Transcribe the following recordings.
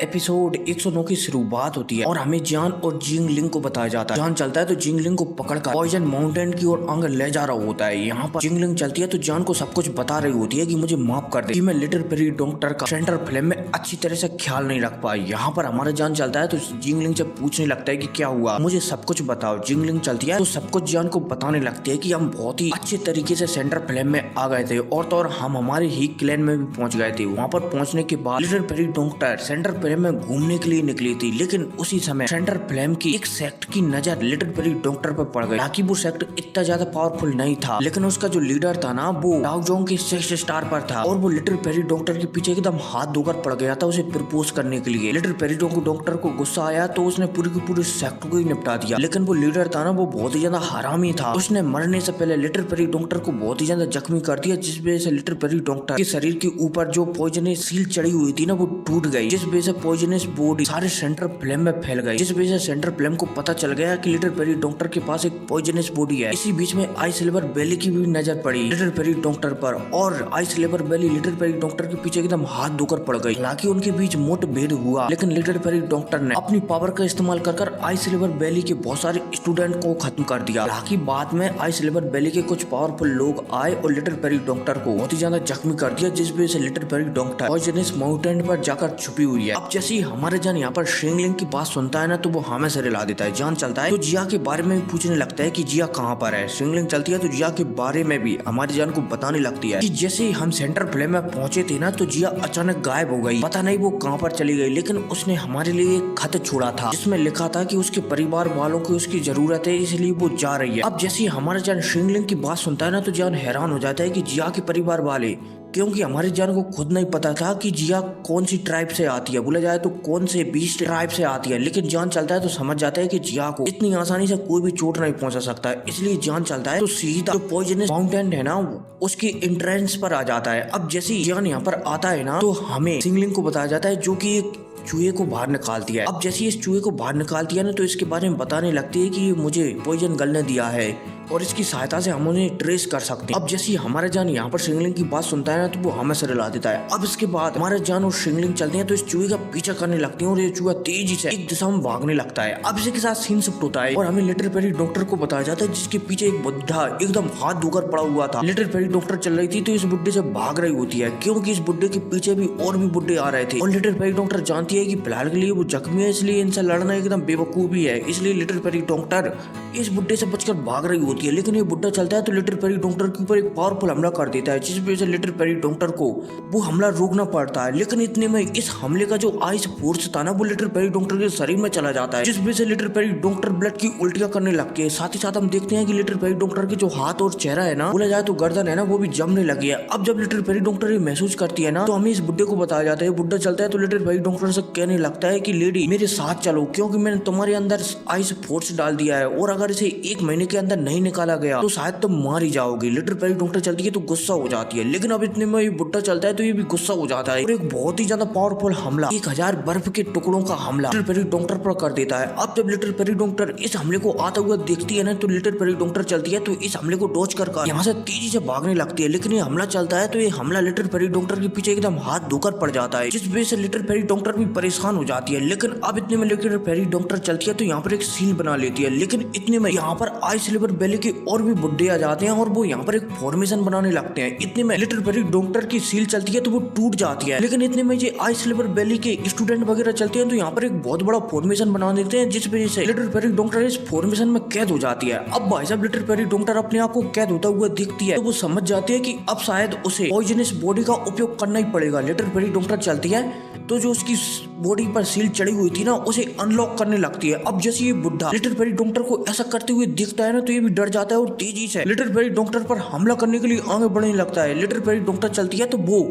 Episode 109 की शुरुआत होती है और हमें जान और जिंग लिंग को बताया जाता है। जान चलता है तो जिंग लिंग को पकड़कर पॉइजन माउंटेन की ओर आगे ले जा रहा होता है। यहाँ पर जिंग लिंग चलती है तो जान को सब कुछ बता रही होती है कि मुझे माफ कर दे कि मैं लिटिल फेरी डॉक्टर का सेंटर फ्लेम में अच्छी तरह से ख्याल नहीं रख पाई। यहाँ पर हमारा जान चलता है तो जिंग लिंग से पूछने लगता है कि क्या हुआ, मुझे सब कुछ बताओ। जिंग लिंग चलती है तो सब कुछ जान को बताने लगती है कि हम बहुत ही अच्छे तरीके से सेंटर फ्लेम में आ गए थे और तो और हम हमारे ही क्लैन में भी पहुंच गए थे। वहाँ पर पहुंचने के बाद little fairy doctor centre flame में घूमने के लिए निकली थी, लेकिन उसी समय सेंटर फ्लेम की एक सेक्ट की नजर लिटिल फेरी डॉक्टर पर पड़ गई। हालांकि वो सेक्ट इतना ज्यादा पावरफुल नहीं था, लेकिन उसका जो लीडर था ना वो डाउजोंग के 6 स्टार पर था और वो लिटिल फेरी डॉक्टर के पीछे एकदम हाथ धोकर पड़ गया था उसे प्रपोज करने के लिए। लिटिल फेरी डॉक्टर को गुस्सा आया तो उसने पूरी की पूरी सेक्ट को ही निपटा दिया, लेकिन वो लीडर था ना वो बहुत ही ज्यादा हरामी था। उसने मरने से पहले लिटिल फेरी डॉक्टर को बहुत ही ज्यादा जख्मी कर दिया, जिस वजह से लिटिल फेरी डॉक्टर के शरीर के ऊपर जो पॉइजनस सील चढ़ी हुई थी ना वो टूट गई, जिस वजह से पॉइजनस बॉडी सारे सेंटर फ्लेम में फैल गई, जिस वजह से सेंटर फ्लेम को पता चल गया कि लिटिल फेरी डॉक्टर के पास एक पॉइजनस बॉडी है। इसी बीच में आई सिल्वर बेली की भी नजर पड़ी लिटिल फेरी डॉक्टर पर और आई सिल्वर बेली लिटिल फेरी डॉक्टर के पीछे एकदम हाथ धोकर पड़ गई। हालांकि उनके बीच मुठभेड़ हुआ, लेकिन लिटिल फेरी डॉक्टर ने अपनी पावर का इस्तेमाल कर आई सिल्वर बेली के बहुत सारे स्टूडेंट को खत्म कर दिया। हालांकि बाद में आई सिल्वर बेली के कुछ पावरफुल लोग आए और लिटिल फेरी डॉक्टर को बहुत ही ज्यादा जख्मी कर दिया, जिस वजह से little fairy doctor poisonous mountain पर जाकर छुपी हुई है। अब जैसे ही हमारे जान यहाँ पर शिंगलिंग की बात सुनता है ना तो वो हमें से हिला देता है। जान चलता है तो जिया के बारे में भी पूछने लगता है कि जिया कहाँ पर है। शिंगलिंग चलती है तो जिया के बारे में भी हमारी जान को बताने लगती है कि जैसे ही हम सेंटर फ्लेम में पहुंचे थे ना तो जिया अचानक गायब हो गई, पता नहीं वो कहाँ पर चली गई, लेकिन उसने हमारे लिए एक खत छोड़ा था जिसमें लिखा था कि उसके परिवार वालों को उसकी जरूरत है, इसलिए वो जा रही है। अब जैसे ही हमारा जान शिंगलिंग की बात सुनता है ना तो जान हैरान हो जाता है कि जिया के परिवार वाले, क्योंकि हमारे जान को खुद नहीं पता था कि जिया कौन सी ट्राइब से आती है, बोला जाए तो कौन से 20 ट्राइब से आती है। लेकिन जान चलता है तो समझ जाता है कि जिया को इतनी आसानी से कोई भी चोट नहीं पहुंचा सकता है, इसलिए जान चलता है तो सीधा जो पॉइजनस माउंटेन है ना उसकी एंट्रेंस पर आ जाता है। अब जैसे ही जान यहाँ पर आता है ना तो हमें शिंगलिंग को बताया जाता है जो कि एक चूहे को बाहर निकालती है। अब जैसे इस चूहे को बाहर निकालती है ना तो इसके बारे में बताने लगती है कि ये मुझे पॉइजन गर्ल ने दिया है और इसकी सहायता से हम उन्हें ट्रेस कर सकते हैं। अब जैसे हमारा जान यहाँ पर शिंगलिंग की बात सुनता है ना तो वो हमें से रिला देता है। अब इसके बाद हमारा जान और शिंगलिंग चलते हैं तो इस चूहे का पीछा करने लगती है और ये चूहा तेजी से एक दिशा में भागने लगता है। अब इसी के साथ सीन शिफ्ट होता है और हमें लिटिल फेरी डॉक्टर को बताया जाता है जिसके पीछे एक बुढ़ा एकदम हाथ धोकर पड़ा हुआ था। लिटिल फेरी डॉक्टर चल रही थी तो इस बुढ़े से भाग रही होती है, क्योंकि इस बुढ़े के पीछे भी और भी बुढ़े आ रहे थे और लिटिल फेरी डॉक्टर जानती है कि फिलहाल के लिए वो जख्मी है, इसलिए इनसे लड़ना एकदम बेवकूफी है, इसलिए लिटिल फेरी डॉक्टर इस बुढ़े से बचकर भाग रही होती है। लेकिन ये बुढ़ा चलता है तो लिटिल फेरी डॉक्टर के ऊपर एक पावरफुल हमला कर देता है, जिस वजह से लिटिल फेरी डॉक्टर को वो हमला रोकना पड़ता है। लेकिन इतने में इस हमले का जो आइस फोर्स था ना वो लिटिल फेरी डॉक्टर के शरीर में चला जाता है, जिस वजह से लिटिल फेरी डॉक्टर ब्लड की उल्टियां करने लगती है। साथ ही साथ हम देखते हैं कि लिटिल फेरी डॉक्टर के जो हाथ और चेहरा है ना, बोला जाए तो गर्दन है ना, वो भी जमने लगी है। अब जब लिटिल फेरी डॉक्टर ये महसूस करती है ना तो हमें इस बुढ़े को बताया जाता है। बुढ़ा चलता है तो लिटिल फेरी डॉक्टर से कहने लगता है कि लेडी मेरे साथ चलो, क्योंकि मैंने तुम्हारे अंदर आइस फोर्स डाल दिया है और अगर इसे 1 महीने के अंदर नहीं निकाला गया तो शायद तुम मार ही जाओगी। लिटिल फेरी डॉक्टर चलती है तो गुस्सा हो जाती है, लेकिन अब इतने में ये बुढ़ा चलता है तो ये भी गुस्सा हो जाता है और एक बहुत ही ज्यादा पावरफुल हमला 1000 बर्फ के टुकड़ों का हमला लिटिल फेरी डॉक्टर पर कर देता है। अब जब लिटिल फेरी डॉक्टर इस हमले को आता हुआ देखती है ना तो लिटिल फेरी डॉक्टर चलती है तो इस हमले को डॉज कर यहाँ से तेजी से भागने लगती है। लेकिन ये हमला चलता है तो ये हमला लिटिल फेरी डॉक्टर के पीछे एकदम हाथ धोकर पड़ जाता है, जिस वजह से लिटिल फेरी डॉक्टर भी परेशान हो जाती है। लेकिन अब इतने में लिटिल फेरी डॉक्टर चलती है तो यहाँ पर एक सील बना लेती है। लेकिन इतने में यहाँ पर आई सिल्वर बेली के और भी बुढ़े आ जाते हैं और वो यहाँ पर एक फॉर्मेशन बनाने लगते हैं। इतने में लिटिल फेरी डॉक्टर की सील चलती है तो वो टूट जाती है। लेकिन इतने में ये आई सिल्वर बेली के स्टूडेंट वगैरह चलते हैं तो यहाँ पर एक बहुत बड़ा फॉर्मेशन बना देते हैं, जिस वजह से लिटिल फेरी डॉक्टर इस फॉर्मेशन में कैद हो जाती है। अब भाई साहब लिटिल फेरी डॉक्टर अपने आप को कैद होता हुआ दिखती है तो वो समझ जाती है कि अब शायद उसे पॉइजनस बॉडी का उपयोग करना ही पड़ेगा। लिटिल फेरी डॉक्टर चलती है तो जो उसकी बॉडी पर सील चढ़ी हुई थी ना उसे अनलॉक करने लगती है। अब जैसे ये बुढ़ा लिटिल फेरी डॉक्टर को ऐसा करते हुए दिखता है ना तो ये भी डर जाता है और तेजी से लिटिल फेरी डॉक्टर पर हमला करने के लिए आगे बढ़ने लगता है। लिटिल फेरी डॉक्टर चलती है तो वो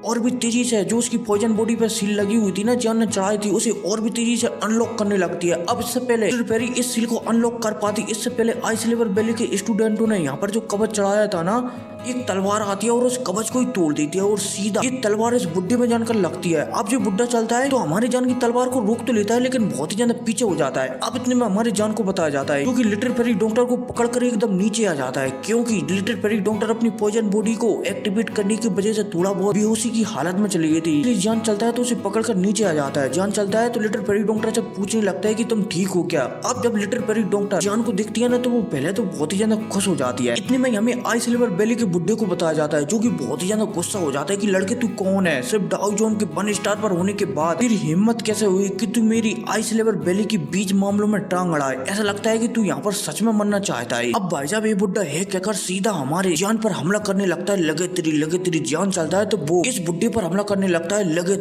और भी तेजी से जो उसकी पॉइजन बॉडी पर सील लगी हुई थी ना, जान ने चढ़ाई थी, उसे और भी तेजी से अनलॉक करने लगती है। अब इससे पहले लिटिल फेरी इस सील को अनलॉक कर पाती, इससे पहले आई सिल्वर बेली के स्टूडेंटों ने यहाँ पर जो कवच चढ़ाया था ना, एक तलवार आती है और उस कवच को ही तोड़ देती है और सीधा ये तलवार इस बुड्ढे में जानकर लगती है। अब जो बुड्ढा चलता है तो हमारे जान की तलवार को रोक तो लेता है लेकिन बहुत ही ज्यादा पीछे हो जाता है। अब इतने में हमारे जान को बताया जाता है क्योंकि लिटिल फेरी डॉक्टर को पकड़कर एकदम नीचे आ जाता है, क्योंकि लिटिल फेरी डॉक्टर अपनी पॉइजन बॉडी को एक्टिवेट करने की वजह से थोड़ा बहुत बेहोशी की हालत में चली गई थी। इसलिए जान चलता है तो उसे पकड़कर नीचे आ जाता है। जान चलता है तो लिटिल फेरी डॉक्टर से पूछने लगता है कि तुम ठीक हो क्या। अब जब लिटिल फेरी डॉक्टर जान को देखती है ना तो वो पहले तो बहुत ही ज्यादा खुश हो जाती है। इतने में हमें आई सिल्वर बेली के बुड्ढे को बताया जाता है जो कि बहुत ही ज्यादा गुस्सा हो जाता है कि लड़के तू कौन है, सिर्फ डाउ जोन के 1 स्टार पर होने के बाद तेरी हिम्मत कैसे हुई कि तू मेरी आई सिल्वर बेली के बीच मामलों में टांग अड़ाए। ऐसा लगता है कि तू यहाँ पर सच में मरना चाहता है। अब भाई साहब ये बुड्ढा है कहकर सीधा हमारे जान पर हमला करने लगता है। लगे तेरी जान चलता है तो वो इस बुड्ढे पर हमला करने लगता है। लगे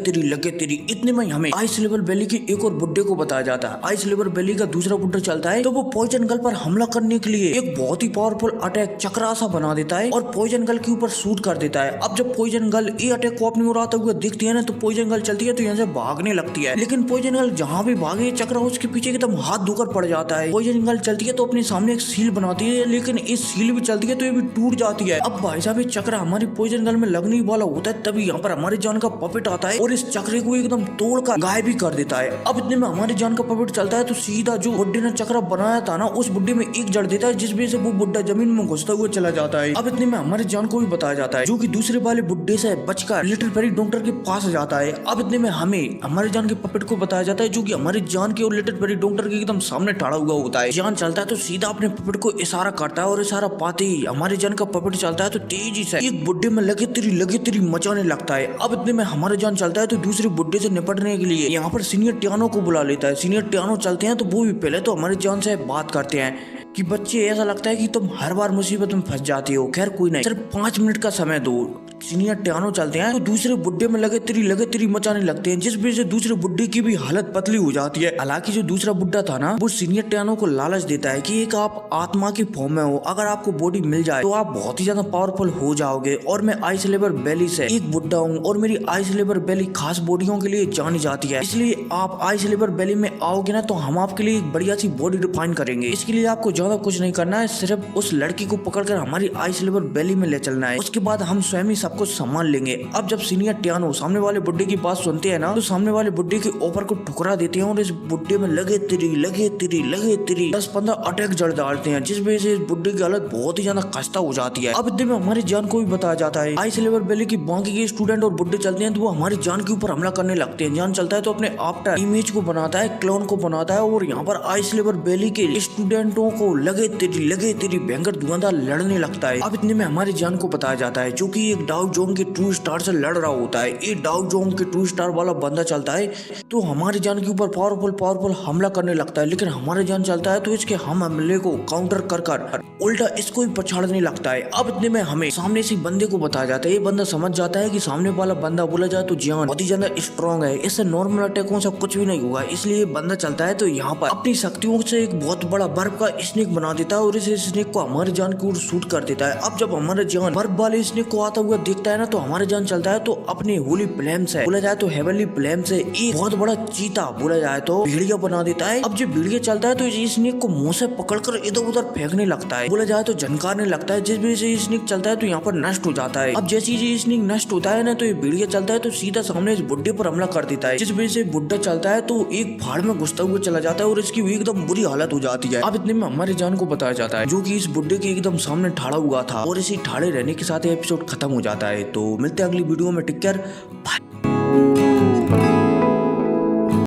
तेरी। इतने में हमें आई सिल्वर बेली के एक और बुड्ढे को बताया जाता है। आई सिल्वर बेली का दूसरा बुड्ढा चलता है तो वो पॉइजन गर्ल पर हमला करने के लिए एक बहुत ही पावरफुल अटैक चक्रा सा बना देता है और पॉइजन गर्ल के ऊपर शूट कर देता है। अब जब पॉइजन गर्ल ये अटैक को अपनी ओर आता हुआ दिखती है ना तो पॉइजन गर्ल चलती है तो यहाँ से भागने लगती है, लेकिन पॉइजन गर्ल जहाँ भी भागे चक्रा उसके पीछे एकदम हाथ धोकर पड़ जाता है। पॉइजन गर्ल चलती है तो अपने सामने एक सील बनाती है, लेकिन इस सील भी चलती है तो ये भी टूट जाती है। अब भाई साहब ये चक्रा हमारी पॉइजन गर्ल में लगने वाला होता है, तभी यहाँ पर हमारे जान का पपेट आता है और इस चक्रे को एकदम तोड़कर गायब भी कर देता है। अब इतने में हमारे जान का पपेट चलता है तो सीधा जो बुड्ढे ने चक्रा बनाया था ना उस बुड्ढे में एक जड़ देता है, जिस वजह से वो बुड्ढा जमीन में घुसता हुआ चला जाता है। अब इतने में हमारे जान को भी बताया जाता है जो कि दूसरे वाले बुड्ढे से बचकर लिटिल फेरी डॉक्टर के पास जाता है। अब इतने में हमें हमारे जान के पपेट को बताया जाता है जो कि हमारे जान के और लिटिल फेरी डॉक्टर के एकदम सामने खड़ा हुआ होता है। जान चलता है तो सीधा अपने पपेट को इशारा करता है और इशारा पाते ही हमारे जान का पपेट चलता है तो तेजी से एक बुड्ढे में लगे तेरी मचाने लगता है। अब इतने में हमारे जान चलता है तो दूसरे बुड्ढे से निपटने के लिए यहाँ पर सीनियर टियानो को बुला लेता है। सीनियर टियानो चलते हैं तो वो भी पहले तो हमारे जान से बात करते हैं कि बच्चे ऐसा लगता है कि तुम हर बार मुसीबत में फंस जाती हो, खैर कोई नहीं, सिर्फ 5 मिनट का समय दो। सीनियर टियानो चलते हैं तो दूसरे बुड्ढे में लगे तेरी मचाने लगते हैं, जिस वजह से दूसरे बुड्ढे की भी हालत पतली हो जाती है। हालांकि जो दूसरा बुड्ढा था ना वो सीनियर टियानो को लालच देता है कि एक आप आत्मा की फॉर्म में हो, अगर आपको बॉडी मिल जाए तो आप बहुत ही ज्यादा पावरफुल हो जाओगे और मैं आई सिल्वर बेली से एक बुड्ढा हूँ और मेरी आई सिल्वर बेली खास बॉडियों के लिए जानी जाती है, इसलिए आप आई सिल्वर बेली में आओगे ना तो हम आपके लिए एक बढ़िया सी बॉडी डिफाइन करेंगे। इसके लिए आपको ज्यादा कुछ नहीं करना है, सिर्फ उस लड़की को पकड़कर हमारी आई सिल्वर बेली में ले चलना है, उसके बाद हम स्वयं ही सब कुछ संभाल लेंगे। अब जब सीनियर टियानो सामने वाले बुड्ढे की बात सुनते हैं ना तो सामने वाले बुड्ढे के ऊपर को ठुकरा देते हैं और इस बुड्ढे में लगे तेरी 10-15 अटैक जड़ डालते हैं, जिस वजह से इस बुड्ढे की हालत बहुत ही ज्यादा खस्ता हो जाती है। अब इतने में हमारी जान को भी बताया जाता है आई सिल्वर बेली की बाकी के स्टूडेंट और बुड्ढे चलते हैं तो वो हमारी जान के ऊपर हमला करने लगते हैं। जान चलता है तो अपने आफ्टर इमेज को बनाता है, क्लोन को बनाता है और यहाँ पर आई सिल्वर बेली के स्टूडेंटों को लगे तेरी भयंकर धुआंधार लड़ने लगता है। अब इतने में हमारी जान को बताया जाता है जो कि एक डाउ जोन के 2 स्टार से लड़ रहा होता है। ये डाउ जोन के 2 स्टार वाला बंदा चलता है तो हमारी जान के ऊपर पावरफुल हमला करने लगता है, लेकिन हमारे जान चलता है तो इसके हम हमले को काउंटर कर उल्टा इसको ही पछाड़ने लगता है। अब इतने में हमें सामने से बंदे को बताया जाता है। ये बंदा समझ जाता है कि सामने वाला बंदा बोला जाए तो जान बहुत ही ज्यादा स्ट्रॉन्ग है, इससे नॉर्मल अटैकों से कुछ भी नहीं हुआ, इसलिए बंदा चलता है तो यहाँ पर अपनी शक्तियों से एक बहुत बड़ा बर्फ का स्नेक बना देता है और इस स्नेक को हमारे जान की ओर शूट कर देता है। अब जब हमारे जान बर्फ वाले स्नेक को आता हुआ देखता है ना तो हमारे जान चलता है तो अपने होली फ्लेम से बोला जाए तो हेवनली फ्लेम से एक बहुत बड़ा चीता बोला जाए तो भेड़िया बना देता है। अब जब भेड़िया चलता है तो इस स्नेक को मुंह से पकड़कर इधर उधर फेंकने लगता है, बोला जाए तो झनकारने लगता है, जिस वजह से स्नेक चलता है तो यहाँ पर नष्ट हो जाता है। अब जैसे ही स्नेक नष्ट होता है ना तो ये भेड़िया चलता है तो सीधा सामने इस बुड्ढे पर हमला कर देता है, जिस वजह से बुड्ढा चलता है तो एक पहाड़ में घुसता हुआ चला जाता है और इसकी एकदम बुरी हालत हो जाती है। अब इतने में हमारे जान को बताया जाता है जो कि इस बुड्ढे के एकदम सामने ठाड़ा हुआ था और इसी ठाड़े रहने के साथ एपिसोड खत्म हो जाता है। तो मिलते हैं अगली वीडियो में, टेक केयर, बाय।